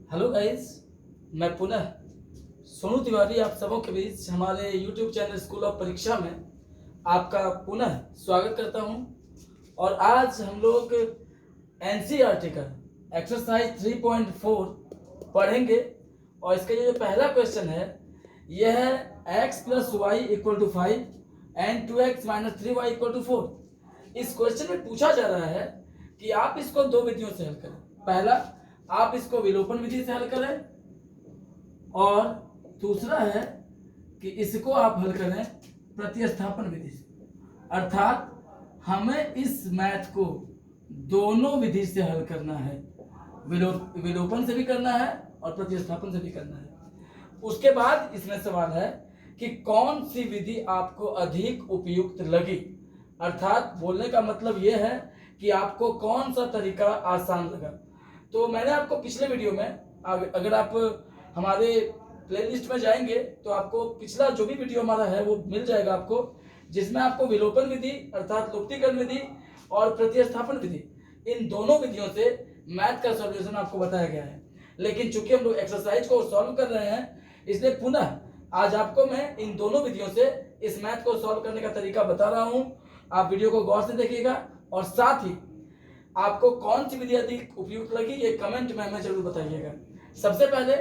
Hello guys, मैं पुनः सोनू तिवारी आप सबों के बीच हमारे YouTube चैनल स्कूल ऑफ परीक्षा में आपका पुनः स्वागत करता हूं। और आज हम लोग NCERT का एक्सरसाइज 3.4 पढ़ेंगे। और इसका ये जो पहला क्वेश्चन है यह है x + y = 5 and 2x - 3y = 4। इस क्वेश्चन में पूछा जा रहा है कि आप इसको दो विधियों से हल करें। पहला, आप इसको विलोपन विधि से हल करें और दूसरा है कि इसको आप हल करें प्रतिस्थापन विधि से। अर्थात हमें इस मैथ को दोनों विधि से हल करना है, विलोपन से भी करना है और प्रतिस्थापन से भी करना है। उसके बाद इसमें सवाल है कि कौन सी विधि आपको अधिक उपयुक्त लगी। अर्थात बोलने का मतलब यह है कि आपको कौन सा तरीका आसान लगा। तो मैंने आपको पिछले वीडियो में, अगर आप हमारे प्लेलिस्ट में जाएंगे तो आपको पिछला जो भी वीडियो हमारा है वो मिल जाएगा आपको, जिसमें आपको विलोपन विधि अर्थात लुप्तीकरण विधि और प्रतिस्थापन विधि, इन दोनों विधियों से मैथ का सॉल्यूशन आपको बताया गया है। लेकिन चूंकि हम लोग एक्सरसाइज को सॉल्व कर रहे हैं, इसलिए पुनः आज आपको मैं इन दोनों विधियों से इस मैथ को सॉल्व करने का तरीका बता रहा हूं। आप वीडियो को गौर से देखिएगा और साथ ही आपको कौन सी विधि अधिक उपयुक्त लगी ये कमेंट में हमें जरूर बताइएगा। सबसे पहले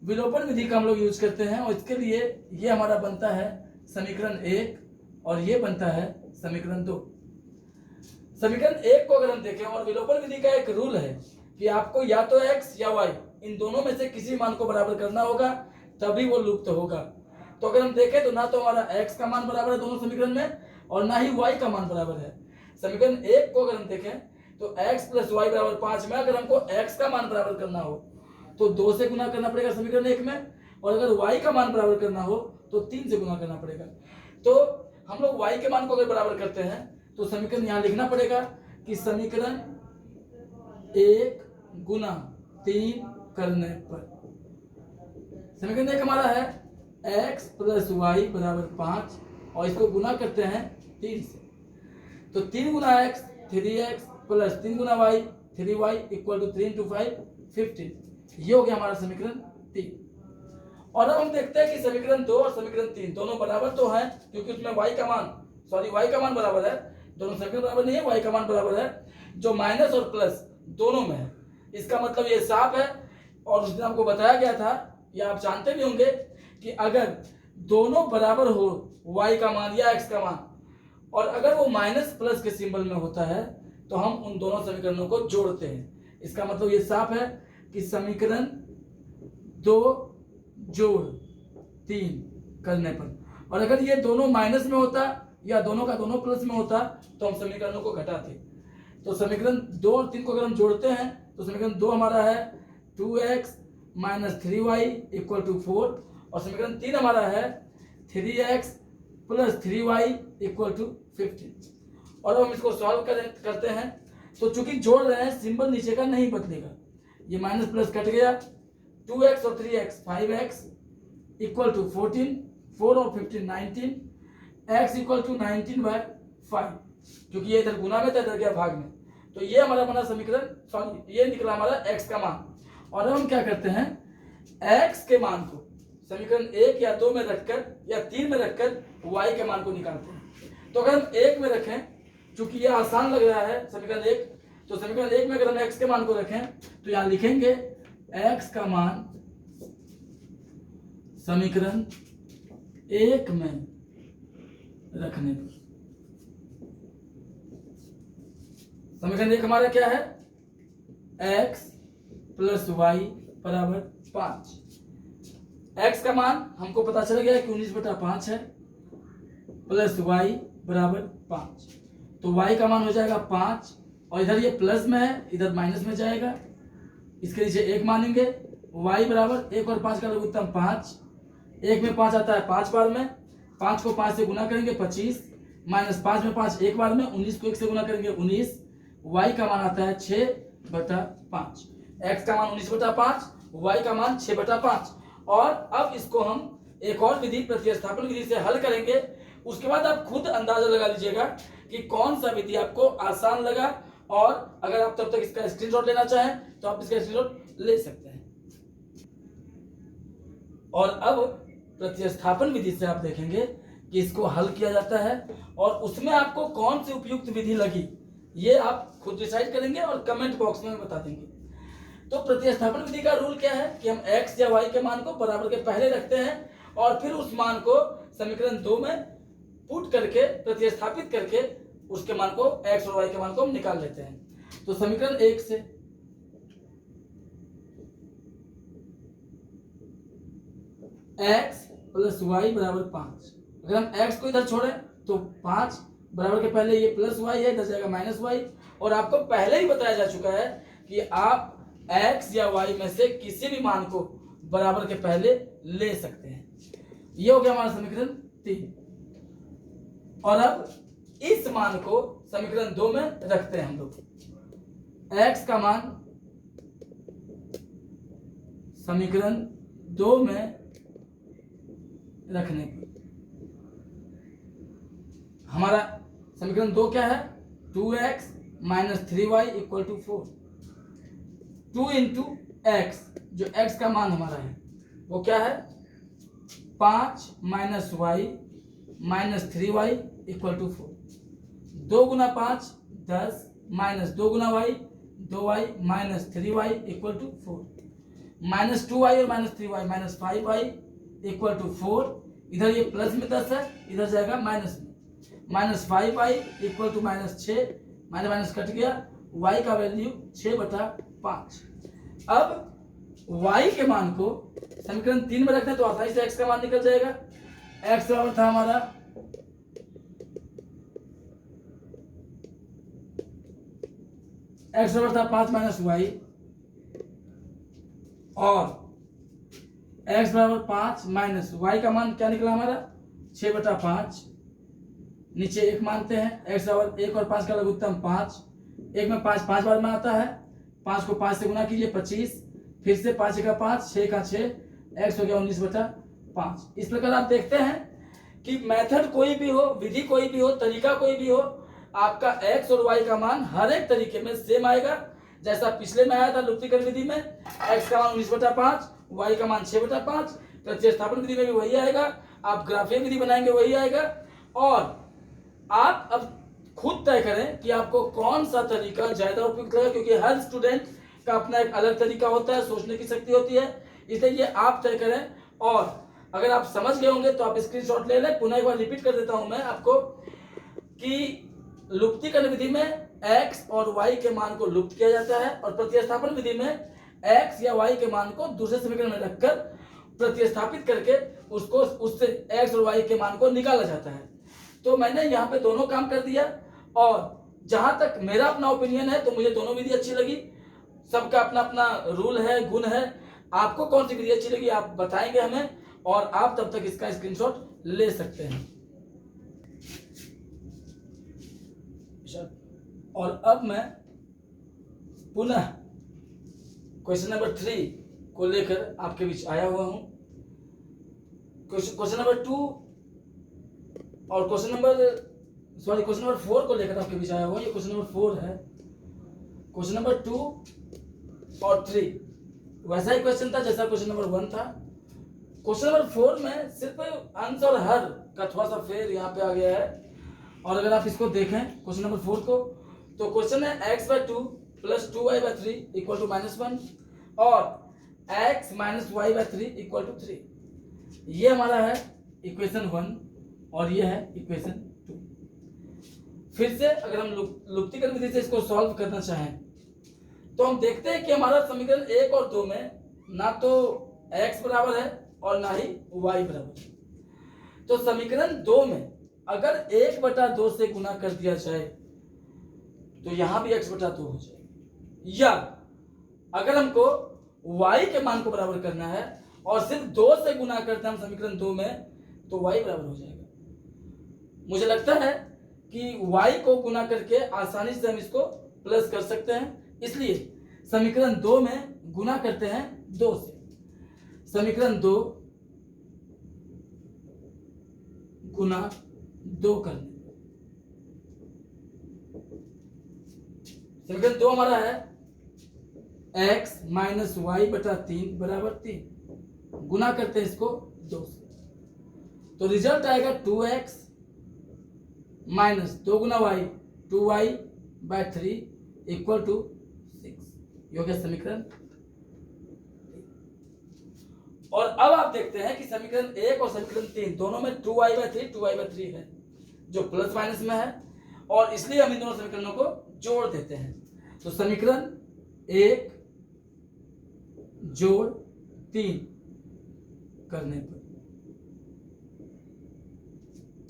विलोपन विधि का हम लोग यूज करते हैं और इसके लिए ये हमारा बनता है समीकरण 1 और ये बनता है समीकरण 2। समीकरण 1 को अगर हम देखें, और विलोपन विधि का एक रूल है कि आपको या तो x या y इन दोनों में से किसी मान को बराबर करना होगा, तभी वो लुप्त होगा। तो अगर हम देखें तो ना तो हमारा x का मान बराबर है दोनों समीकरण में और ना ही y का मान बराबर है। समीकरण 1 को अगर हम देखें तो x + y = 5 में अगर हमको x का मान बराबर करना हो तो 2 से गुना करना पड़ेगा समीकरण 1 में, और अगर y का मान बराबर करना हो तो 3 से गुना करना पड़ेगा। तो हम लोग y के मान को अगर बराबर करते हैं तो समीकरण यहाँ लिखना पड़ेगा कि समीकरण 1 गुना 3 करने पर समीकरण 1 हमारा है x + y = 5 और इसको गुना करते हैं 3 से। तो 3 गुना x 3x प्लस 3 गुना y 3y = 3 × 5 15। ये हो गया हमारा समीकरण 3। और अब हम देखते हैं कि समीकरण 2 और समीकरण 3 दोनों बराबर तो हैं, क्योंकि उसमें y का मान बराबर है। दोनों समीकरण बराबर नहीं है, y का मान बराबर है, जो माइनस और प्लस दोनों में है। इसका मतलब ये साफ है। और उस दिन आपको बताया गया था, या आप जानते भी होंगे कि अगर दोनों बराबर हो y का मान या x का मान, और अगर वो माइनस प्लस के सिंबल में होता है तो हम उन दोनों समीकरणों को जोड़ते हैं। इसका मतलब ये साफ है कि समीकरण 2 जोड़ 3 करने पर, और अगर ये दोनों माइनस में होता या दोनों का दोनों प्लस में होता तो हम समीकरणों को घटाते। तो समीकरण 2 और 3 को अगर हम जोड़ते हैं तो समीकरण 2 हमारा है 2x - 3y = 4 और समीकरण 3 हमारा है 3x + 3y = 15। और अब हम इसको सॉल्व करते हैं। तो चूंकि जोड़ रहे हैं, सिंबल नीचे का नहीं बदलेगा, ये माइनस प्लस कट गया। 2x और 3x 5x = 14, 4 और 15 19, x = 19/5, क्योंकि ये इधर गुना में था, इधर गया भाग में। तो ये हमारा बना समीकरण, सॉरी ये निकला हमारा x का मान। और अब हम क्या करते हैं, x के मान को समीकरण 1 या 2 में रखकर या 3 में रखकर y के मान को निकालते हैं। तो अगर हम 1 में रखें, चूंकि ये आसान लग रहा है समीकरण 1, तो समीकरण 1 में अगर हम x के मान को रखें तो यहां लिखेंगे x का मान समीकरण 1 में रखने पर समीकरण 1 हमारा क्या है, x + y = 5। x का मान हमको पता चल गया कि 19/5 है, प्लस y = 5। तो y का मान हो जाएगा 5, और इधर ये प्लस में है, इधर माइनस में जाएगा, इसके नीचे 1 मानेंगे। y = 1 और 5 का लघुत्तम 5, 1 में 5 आता है 5 बार में, 5 को 5 से गुना करेंगे 25, -5 में 5 एक बार में, 19 को 1 से गुना करेंगे 19। y का मान आता है 6/5। x का मान 19/5, y का मान 6/5। और अब इसको हम एक और विधि प्रतिस्थापन विधि से हल करेंगे। उसके बाद आप खुद अंदाजा लगा लीजिएगा कि कौन सा विधि आपको आसान लगा, और अगर आप तब तक इसका स्क्रीनशॉट लेना चाहें तो आप इसका स्क्रीनशॉट ले सकते हैं। और अब प्रतिस्थापन विधि से आप देखेंगे कि इसको हल किया जाता है और उसमें आपको कौन सी उपयुक्त विधि लगी ये आप खुद डिसाइड करेंगे और कमेंट बॉक्स में बता देंगे। तो प्रतिस्थापन विधि का रूल क्या है कि हम x या y के मान को बराबर के पहले रखते हैं और फिर उस मान को समीकरण 2 में पुट करके प्रतिस्थापित करके उसके मान को x और y के मान को हम निकाल लेते हैं। तो समीकरण 1 से x प्लस वाई बराबर 5, अगर हम x को इधर छोड़ें तो 5 बराबर के पहले ये प्लस वाई है, इधर जाएगा माइनस वाई। और आपको पहले ही बताया जा चुका है कि आप x या y में से किसी भी मान को बराबर के पहले ले सकते हैं। ये हो गया हमारा समीकरण 3। और अब इस मान को समीकरण 2 में रखते हैं हम लोग। x का मान समीकरण 2 में रखने पर हमारा समीकरण 2 क्या है, 2x minus 3y equal to 4। 2 into x, जो x का मान हमारा है वो क्या है 5 minus y minus 3y equal to 4। 2 गुना 5 10 माइनस 2 गुना y 2y minus 3y equal to 4। Minus 2y और minus 3y minus 5y equal to 4। इधर ये प्लस में 10 है, इधर जाएगा माइनस में। Minus 5y equal to minus 6, minus minus cut गया, y का वैल्यू 6/5। अब y के मान को समीकरण 3 में रखते हैं तो आसानी से x का मान निकल जाएगा। x बराबर था हमारा x बराबर था 5 माइनस वाई और x बराबर 5 माइनस वाई का मान क्या निकला हमारा 6/5। नीचे 1 मानते हैं, x बराबर 1 और 5 का लघुत्तम 5। 1 में 5 5 बार में आता है, 5 को 5 से गुना कीजिए 25, फिर से 5 का 5 6 का 6, x हो गया 19/5। इस प्रकार आप देखते हैं कि मेथड कोई भी हो, विधि कोई भी हो, तरीका कोई भी हो, आपका x और y का मान हर एक तरीके में सेम आएगा। जैसा पिछले में आया था लुप्तीकरण विधि में x का मान 19/5, y का मान 6/5, प्रतिस्थापन विधि में भी वही आएगा। आप ग्राफीय विधि बनाएंगे वही आएगा। और आप अब खुद तय करें कि आपको कौन सा तरीका ज्यादा उपयुक्त लगा, क्योंकि हर स्टूडेंट का अपना एक अलग तरीका होता है, सोचने की शक्ति होती है, इसलिए ये आप तय करें। और अगर आप समझ गए होंगे तो आप स्क्रीनशॉट ले लें। पुनः एक बार रिपीट कर देता हूं मैं आपको कि लुप्तीकरण विधि में x और y के मान को लुप्त किया जाता है और प्रतिस्थापन विधि में x या y के मान को दूसरे समीकरण में रखकर प्रतिस्थापित करके उसको उससे x और y के मान को निकाला जाता है। तो मैंने यहाँ पे दोनों काम कर दिया और जहां तक मेरा अपना ओपिनियन है तो मुझे दोनों विधि अच्छी लगी। सबका अपना अपना रूल है, गुण है। आपको कौन सी विधि अच्छी लगी आप बताएंगे हमें और आप तब तक इसका स्क्रीनशॉट ले सकते हैं। और अब मैं पुनः क्वेश्चन नंबर 3 को लेकर आपके बीच आया हुआ हूं। क्वेश्चन नंबर 2 और क्वेश्चन नंबर 4 को लेकर आपके बीच आया हुआ। ये क्वेश्चन नंबर 4 है। क्वेश्चन नंबर 2 और 3 वैसा ही क्वेश्चन था जैसा क्वेश्चन नंबर 1 था। क्वेश्चन नंबर 4 में सिर्फ अंश और हर का थोड़ा सा फेर यहाँ पे आ गया है। और अगर आप इसको देखें क्वेश्चन नंबर 4 को तो क्वेश्चन है x/2 plus 2y/3 equal to -1 और x minus y/3 equal to 3। ये हमारा है इक्वेशन 1 और ये है इक्वेशन 2। फिर से अगर हम लुप्तीकरण विधि से इसको सॉल्व करना चाहें तो हम देखते हैं कि हमारा समीकरण 1 और 2 में ना तो x बराबर है और ना ही y बराबर है। तो समीकरण 2 में अगर 1/2 से गुना कर दिया जाए तो यहां भी x/2 हो जाएगा, या अगर हमको y के मान को बराबर करना है और सिर्फ 2 से गुना करते हैं हम समीकरण 2 में तो y बराबर हो जाएगा। मुझे लगता है कि y को गुना करके आसानी से हम इसको प्लस कर सकते हैं, इसलिए समीकरण 2 में गुना करते हैं 2 से। समीकरण 2 गुना 2 करने, समीकरण 2 हमारा है x माइनस y/3 बराबर 3। गुना करते हैं इसको 2 से, तो रिजल्ट आएगा 2x माइनस 2 गुना y 2y/3 इक्वल टू 6। ये हो गया समीकरण। और अब आप देखते हैं कि समीकरण 1 और समीकरण 3 दोनों में 2y/3 है जो प्लस माइनस में है, और इसलिए हम इन दोनों समीकरणों को जोड़ देते हैं। तो समीकरण 1 जोड़ 3 करने पर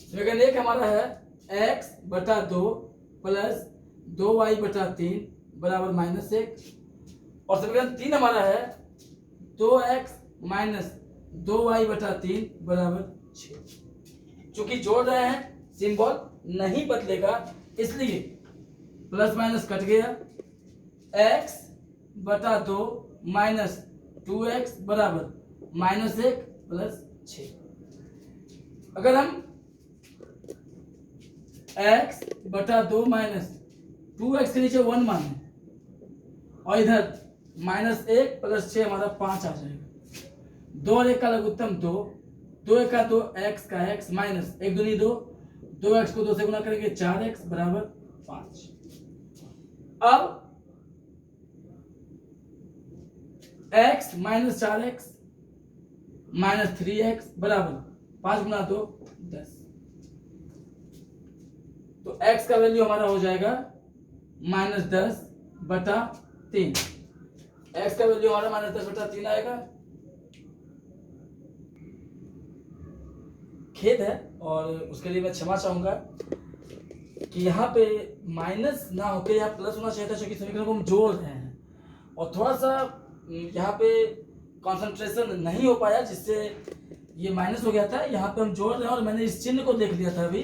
समीकरण 1 हमारा है x/2 प्लस 2y/3 बराबर -1, और समीकरण 3 हमारा है 2x माइनस 2y/3 बराबर 6। चूंकि जोड़ रहे हैं सिंबल नहीं बदलेगा, इसलिए प्लस माइनस कट गया, x/2 माइनस 2x बराबर -1 प्लस 6। अगर हम x/2 माइनस 2x के नीचे 1 माने और इधर -1 प्लस 6 हमारा 5 आ जाएगा। 2 और 1 का लघुत्तम 2, 2 1 का 2, x का x माइनस 1 दूनी 2, 2x को 2 से गुना करेंगे 4x बराबर 5। अब x minus 4x minus 3x बराबर 5 गुना 2 10। तो x का वैल्यू हमारा हो जाएगा -10/3। x का वैल्यू हमारा -10/3 आएगा। खेद है और उसके लिए मैं क्षमा चाहूंगा कि यहाँ पे माइनस ना होके यहाँ प्लस होना चाहिए था, क्योंकि समीकरण को हम जोड़ रहे हैं और थोड़ा सा यहाँ पे कंसंट्रेशन नहीं हो पाया, जिससे ये माइनस हो गया था। यहाँ पे हम जोड़ रहे हैं और मैंने इस चिन्ह को देख लिया था अभी।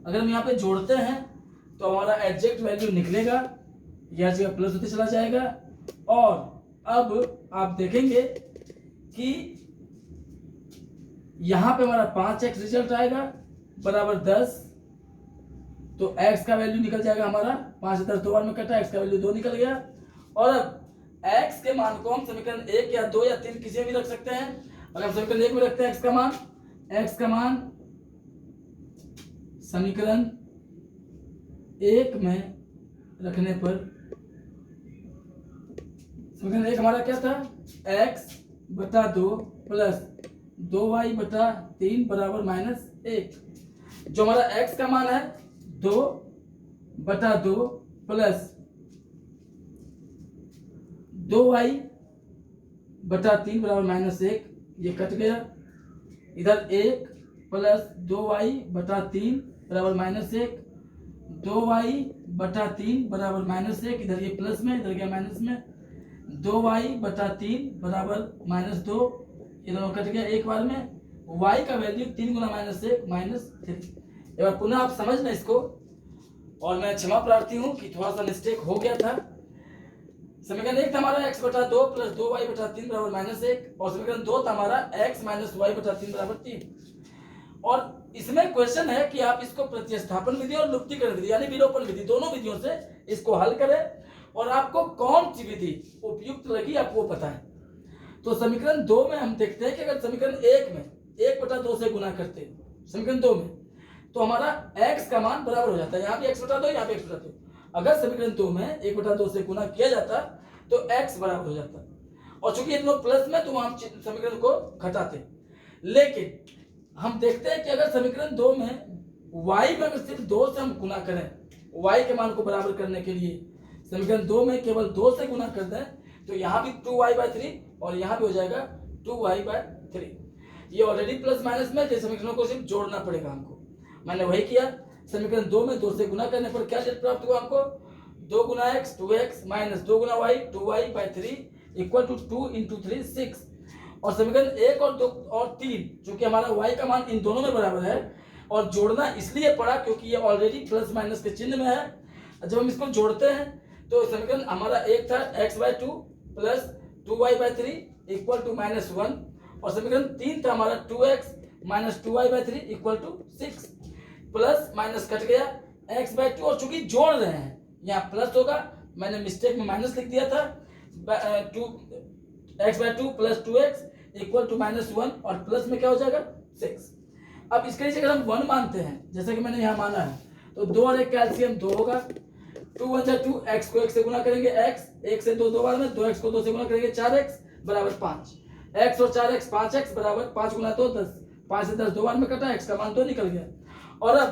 अगर हम यहाँ पे जोड़ते हैं तो हमारा एग्जैक्ट वैल्यू निकलेगा, यह जगह प्लस होते चला जाएगा। और अब आप देखेंगे कि यहाँ पे हमारा 5x रिजल्ट आएगा बराबर 10, तो x का वैल्यू निकल जाएगा हमारा 5 से 10 2 बार में कटा, x का वैल्यू 2 निकल गया। और अब x के मान को हम समीकरण 1 या 2 या 3 किसी में भी रख सकते हैं। अगर हम समीकरण 1 में रखते हैं x का मान समीकरण 1 में रखने पर समीकरण 1 हमारा क्या था, x/2 प्लस 2y/3 बराबर -1। जो हमारा x का मान है 2/2 प्लस 2y/3 बराबर -1, ये कट गया। इधर 1 प्लस 2y/3 बराबर -1, 2y/3 बराबर -1, इधर ये प्लस में इधर गया माइनस में, 2y/3 बराबर -2, ये दोनों कट गया एक बार में। y का वैल्यू 3 गुना -1 -3। एक बार पुनः आप समझ लें इसको, और मैं क्षमा प्रार्थी हूं कि थोड़ा सा मिस्टेक हो गया था। समीकरण 1 था हमारा x/2 प्लस 2y/3 बराबर -1, और समीकरण 2 था हमारा x माइनस y/3 बराबर 3। और इसमें क्वेश्चन है कि आप इसको प्रतिस्थापन विधि और लुप्तीकरण विधि यानी विलोपन विधि दोनों विधियों से इसको हल करें, और आपको कौन सी विधि उपयुक्त लगी आपको पता है। तो समीकरण 2 में हम देखते हैं कि अगर समीकरण 1 में 1/2 से गुना करते हैं समीकरण 2 में, तो हमारा x का मान बराबर हो जाता है, यहाँ भी x/2 यहाँ भी x/2। अगर समीकरण 2 में 1/2 से गुना किया जाता तो x बराबर हो जाता, और चूंकि इन लोग प्लस में तो हम समीकरण को घटाते। लेकिन हम देखते हैं कि अगर समीकरण 2 में y में अगर सिर्फ 2 से हम गुना करें, y के मान को बराबर करने के लिए समीकरण 2 में केवल 2 से गुना कर दें, तो यहाँ भी 2y/3 और यहाँ भी हो जाएगा 2y/3। ये ऑलरेडी प्लस माइनस में, समीकरणों को सिर्फ जोड़ना पड़ेगा हमको। मैंने वही किया, समीकरण 2 में 2 से गुना करने पर क्या रिजल्ट प्राप्त हुआ हमको, 2 गुना x 2x माइनस 2 गुना y 2y/3 इक्वल टू 2 × 3 6। और समीकरण 1 और 2 और 3 चूंकि हमारा y का मान इन दोनों में बराबर है, और जोड़ना इसलिए पड़ा क्योंकि ये ऑलरेडी प्लस माइनस के चिन्ह में है। जब हम इसको जोड़ते हैं तो समीकरण हमारा एक था x/2 plus 2y/3 equal to -1, और समीकरण 3 था हमारा 2x minus 2y/3 equal to 6। Plus minus cut गया, x/2, और चूंकि जोड़ रहे हैं यहाँ प्लस होगा, मैंने मिस्टेक में माइनस लिख दिया था। x/2 plus 2x equal to -1 और प्लस में क्या हो जाएगा 6। अब इसके नीचे अगर हम 1 मानते हैं जैसे कि मैंने यहाँ माना है तो 2 और 1 कैल्सियम 2 होगा। 2 1 जा 2, x को 1 से गुना करेंगे x, 1 से 2 2 बार में, 2x को 2 से गुना करेंगे 4x बराबर 5, x और 4x 5x बराबर 5 गुना 2 10, 5 से 10 2 बार में कटा, x का मान 2 निकल गया। और अब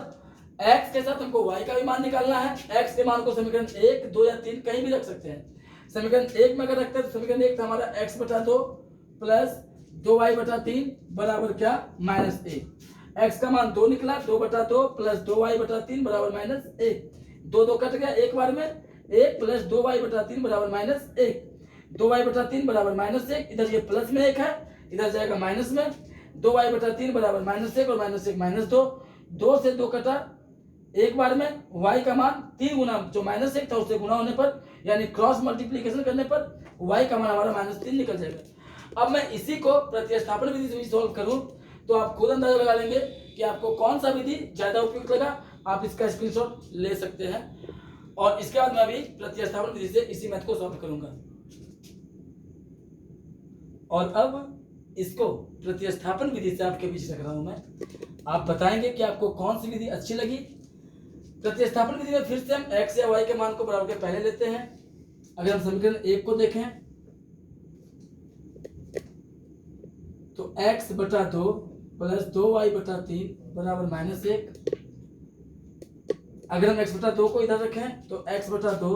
x के साथ हमको y का भी मान निकालना है। x के मान को समीकरण 1 2 या 3 कहीं भी रख सकते हैं। समीकरण 1 में अगर रखते हैं तो समीकरण 1 था हमारा x बटा 2 प्लस 2y बटा 3 बराबर क्या -1। x का मान 2 निकला, 2 बटा 2 प्लस 2y बटा 3 बराबर -1। 2 2 कट गया एक बार में, 1 प्लस 2y बटा 3 बराबर -1। 2y बटा 3 बराबर -1, इधर ये प्लस में 1 है, इधर जाएगा माइनस में। 2y बटा 3 बराबर -1 और -1 -2, 2 से 2 कटा एक बार में, y का मान 3 गुना जो -1 था उससे गुना होने पर यानी क्रॉस मल्टीप्लीकेशन करने पर y का मान हमारा -3 निकल जाएगा। अब मैं इसी को प्रतिस्थापन विधि से भी सॉल्व करूं तो आप खुद अंदाजा लगा लेंगे कि आपको कौन सा विधि ज्यादा उपयुक्त लगा। आप इसका स्क्रीनशॉट ले सकते हैं और इसके बाद मैं अभी प्रतिस्थापन विधि से इसी मैथ को सॉल्व करूंगा। और अब इसको प्रतिस्थापन विधि से आपके बीच रख रहा हूं मैं। आप बताएंगे कि आपको कौन सी विधि अच्छी लगी। प्रतिस्थापन विधि में फिर से हम x या y के मान को बराबर के पहले लेते हैं। अगर हम समीकरण 1 को देखें तो x बटा 2 प्लस 2y बटा 3 बराबर -1। अगर हम x बटा 2 को इधर रखें तो x बटा 2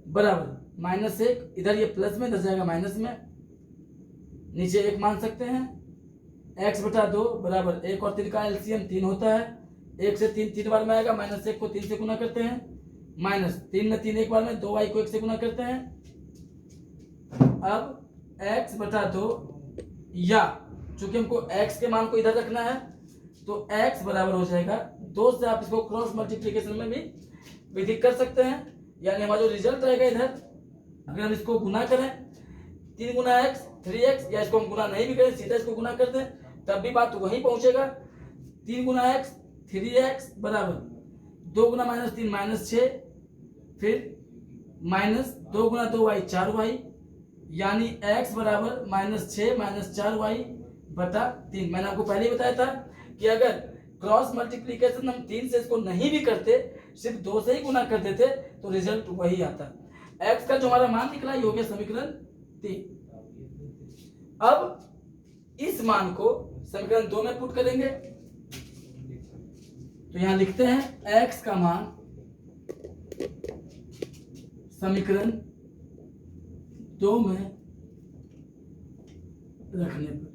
बराबर -1, इधर ये प्लस में, इधर जाएगा माइनस में, नीचे 1 मान सकते हैं। x बटा 2 बराबर 1 और 3 का एलसीएम 3 होता है। 1 से 3 3 बार में आएगा, -1 को 3 से गुना करते हैं, -3 में 3 एक बार में, 2y को 1 से गुना करते हैं। अब x बटा 2 या चूंकि हमको x के मान को इधर रखना है तो x बराबर हो जाएगा 2 से आप इसको क्रॉस मल्टीप्लिकेशन में भी विधि कर सकते हैं। यानी हमारा जो रिजल्ट रहेगा इधर अगर हम इसको गुना करें 3 गुना x 3x, या इसको हम गुना नहीं भी करें सीधा इसको गुना कर दें तब भी बात वहीं पहुंचेगा। 3 गुना x 3x बराबर 2 गुना -3 -6, फिर -2 गुना 2y 4y, यानी x बराबर -6 4y बटा 3। मैंने आपको पहले ही बताया था कि अगर क्रॉस मल्टीप्लिकेशन हम 3 से इसको नहीं भी करते, सिर्फ 2 से ही गुना कर देते तो रिजल्ट वही आता। x का जो हमारा मान निकला ये हो गया समीकरण 3। अब इस मान को समीकरण 2 में पुट करेंगे तो यहां लिखते हैं x का मान समीकरण 2 में रखने पर,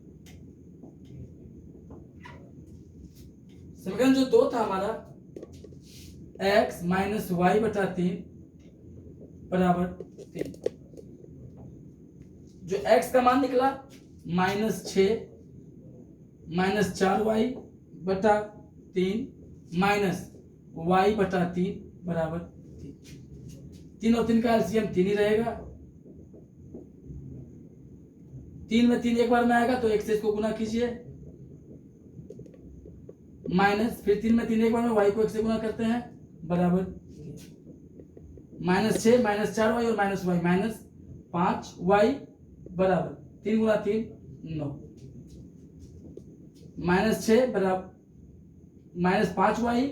समीकरण जो 2 था हमारा x माइनस वाई बटा 3 बराबर 3, जो x का मान निकला -6 -4y बटा 3 माइनस y बटा 3 बराबर 3 और 3 का एलसीएम 3 ही रहेगा। 3 में 3 एक बार में आएगा तो 1 से इसको गुना कीजिए, माइनस फिर 3 में 3 एक बार में y को 1 से गुना करते हैं बराबर -6 -4y और -y -5y बराबर 3 गुना 3 9, -6 बराबर -5y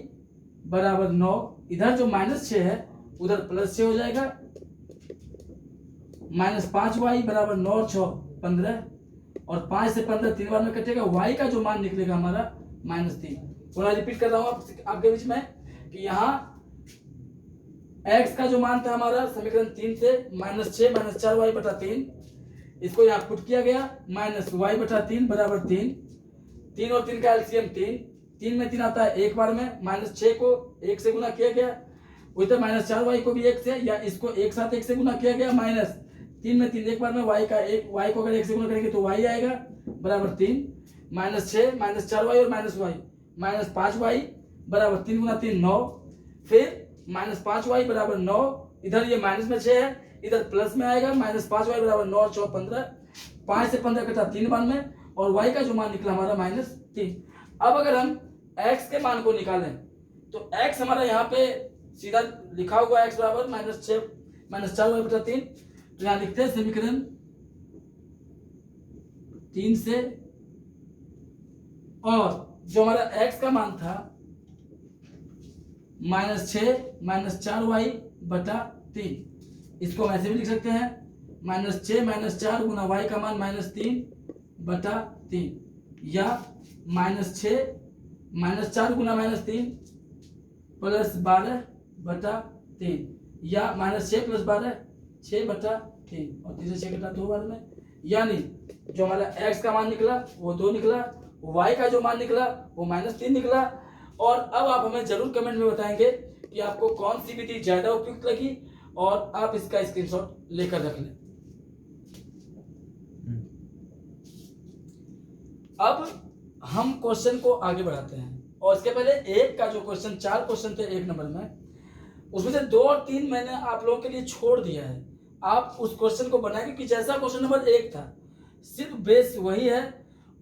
बराबर 9, इधर जो -6 है उधर +6 हो जाएगा, -5y बराबर 9 और 6 15 और 5 से 15 3 बार में कटेगा। y का जो मान निकलेगा हमारा -3। पुनः रिपीट कर रहा हूं आपके बीच में कि यहाँ x का जो मान था हमारा समीकरण 3 से -6 -4y बटा 3, इसको यहाँ पुट किया गया, -y बटा 3 बराबर 3, 3 और 3 का एलसीएम 3, 3 में 3 आता है एक बार में, -6 को 1 से गुना किया गया, वही तो -4y को भी 1 से, या इसको एक साथ 1 से गुना किया गया, -3 में 3 एक बार में, y को अगर 1 से गुना करेंगे तो y आएगा बराबर 3, -6 -4y और -y -5y बराबर 3 गुना 3 9, फिर -5y बराबर 9, इधर ये माइनस में 6 है, इधर प्लस में आएगा, -5y बराबर 9 और 6 15, 5 से 15 कटा 3 बार में, और y का जो मान निकला हमारा -3। अब अगर हम x के मान को निकालें तो x हमारा यहाँ पे सीधा लिखा हुआ x बराबर -6 -4y बटा 3, तो यहाँ लिखते हैं समीकरण 3 से, और जो हमारा x का मान था -6 -4y बटा 3, इसको हम ऐसे भी लिख सकते हैं -6 -4 गुना y का मान -3 बटा 3, या -6 -4 गुना -3 प्लस 12 बटा 3, या -6 प्लस 12 6 बटा 3, और 3 से 6 घटा 2 बार में, यानी जो हमारा x का मान निकला वो 2 निकला, y का जो मान निकला वो -3 निकला। और अब आप हमें जरूर कमेंट में बताएंगे कि आपको कौन सी विधि ज्यादा उपयुक्त लगी, और आप इसका स्क्रीनशॉट लेकर रख लें। अब हम क्वेश्चन को आगे बढ़ाते हैं, और इसके पहले एक का जो क्वेश्चन, 4 क्वेश्चन थे 1 नंबर में, उसमें से 2 और 3 मैंने आप लोगों के लिए छोड़ दिया है। आप उस क्वेश्चन को बनाएंगे कि जैसा क्वेश्चन नंबर 1 था, सिर्फ बेस वही है,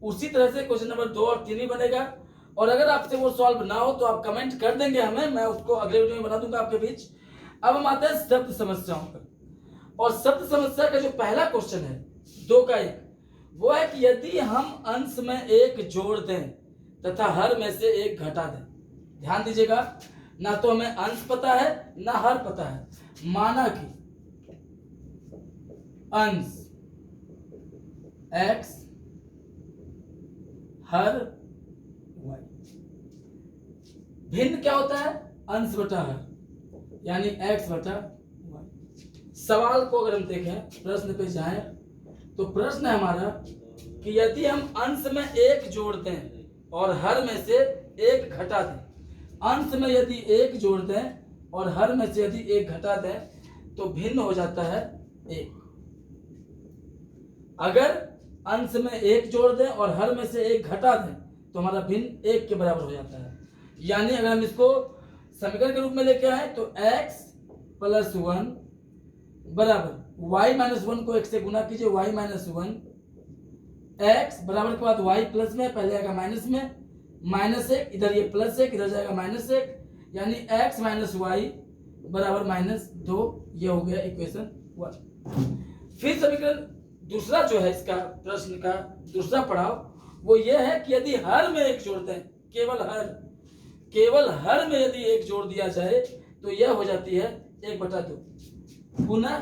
उसी तरह से क्वेश्चन नंबर 2 और 3 ही बनेगा। और अगर आपसे वो सॉल्व ना हो तो आप कमेंट कर देंगे हमें, मैं उसको अगले वीडियो में बना दूंगा आपके बीच। अब हम आते हैं शब्द समस्याओं पर, और शब्द समस्या का जो पहला क्वेश्चन है 2 का 1, वो है कि यदि हम अंश में 1 जोड़ दें तथा हर में से 1 घटा दें। ध्यान दीजिएगा, ना तो हमें अंश पता है ना हर पता है। माना कि अंश x हर y, भिन्न क्या होता है? अंश बटा हर, यानी x बटा y। सवाल को अगर हम देखें, प्रश्न पे जाएं, तो प्रश्न है हमारा कि यदि हम अंश में 1 जोड़ दें और हर में से 1 घटा दें। अंश में यदि 1 जोड़ दें और हर में से यदि 1 घटा दें तो भिन्न हो जाता है 1। अगर अंश में 1 जोड़ दें और हर में से 1 घटा दें तो हमारा भिन्न 1 के बराबर हो जाता है। यानी अगर हम इसको समीकरण के रूप में लेके आए तो x + 1 बराबर y-1 को 1 से गुना कीजिए, y-1 x बराबर के बाद y प्लस में, पहले आएगा माइनस में, -1, इधर ये +1, इधर जाएगा -1, यानी x - y बराबर -2। ये हो गया इक्वेशन 1। फिर समीकरण दूसरा जो है इसका प्रश्न का दूसरा पड़ाव, वो ये है कि यदि हर में 1 जोड़ते हैं, केवल हर में यदि 1 जोड़ दिया जाए तो यह हो जाती है 1/2। पुनः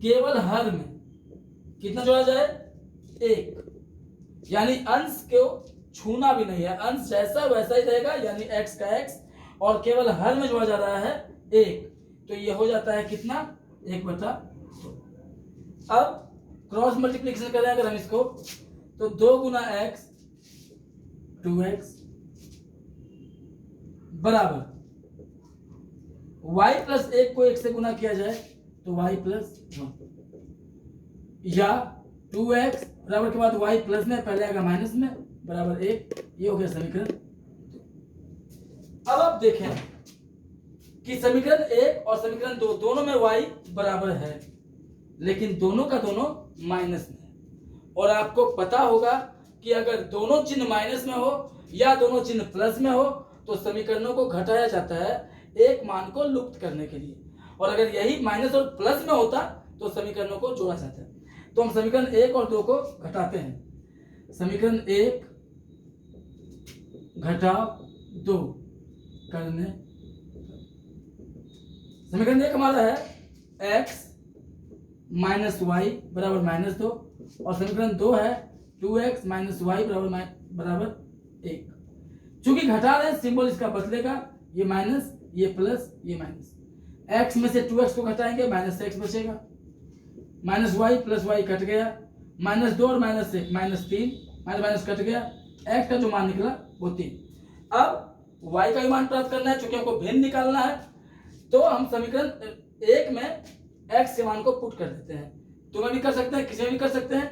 केवल हर में कितना जोड़ा जाए? 1, यानी अंश को छूना भी नहीं है, अंश जैसा वैसा ही रहेगा, यानी x का x, और केवल हर में जोड़ा जा रहा है 1, तो ये हो जाता है कितना? 1/2। अब क्रॉस मल्टीप्लिकेशन करें अगर हम इसको, तो 2 गुना x 2x बराबर y प्लस 1 को 1 से गुना किया जाए तो y प्लस 1, या 2x बराबर के बाद y प्लस में, पहले आएगा माइनस में, बराबर 1। ये हो गया समीकरण। अब आप देखें कि समीकरण 1 और समीकरण 2 दोनों में y बराबर है, लेकिन दोनों का दोनों माइनस में है। और आपको पता होगा कि अगर दोनों चिन्ह माइनस में हो या दोनों चिन्ह प्लस में हो तो समीकरणों को घटाया जाता है एक मान को लुप्त करने के लिए, और अगर यही माइनस और प्लस में होता तो समीकरणों को जोड़ा जाता है। तो हम समीकरण 1 और 2 को घटाते हैं। समीकरण 1 घटाव 2 करने, समीकरण 1 हमारा है x - y बराबर -2, और समीकरण 2 है 2x - y बराबर 1। चूंकि घटा रहे हैं, सिंबल इसका बदलेगा, ये माइनस, ये प्लस, ये माइनस। x में से 2x को घटाएंगे, -x बचेगा, -y प्लस y कट गया, -2 और -1 -3, माइनस कट गया, x का जो मान निकला वो 3। अब y का मान प्राप्त करना है, चूंकि हमको भिन्न निकालना है, तो हम समीकरण 1 में x के मान को पुट कर देते हैं। तुम्हें भी कर सकते हैं, किसी में भी कर सकते हैं।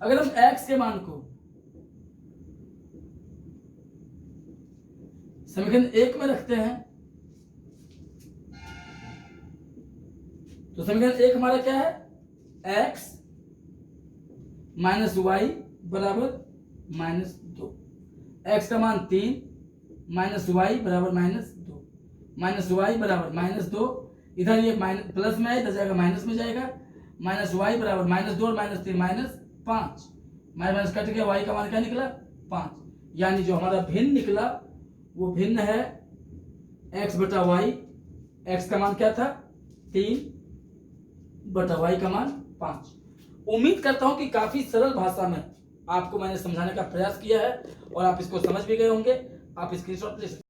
अगर हम x के मान को समीकरण 1 में रखते हैं तो समीकरण 1 हमारा क्या है? x - y बराबर -2, x का मान 3, -y बराबर -2, -y बराबर -2, इधर ये प्लस में है, इधर जाएगा माइनस में जाएगा, -y बराबर -2 और -3 5, माइनस कट गया, y का मान क्या निकला 5, यानी जो हमारा भिन्न निकला वो भिन्न है x बटा वाई। x का मान क्या था 3 बटा y का मान 5। उम्मीद करता हूं कि काफी सरल भाषा में आपको मैंने समझाने का प्रयास किया है और आप इसको समझ भी गए होंगे। आप स्क्रीनशॉट ले सकते हैं।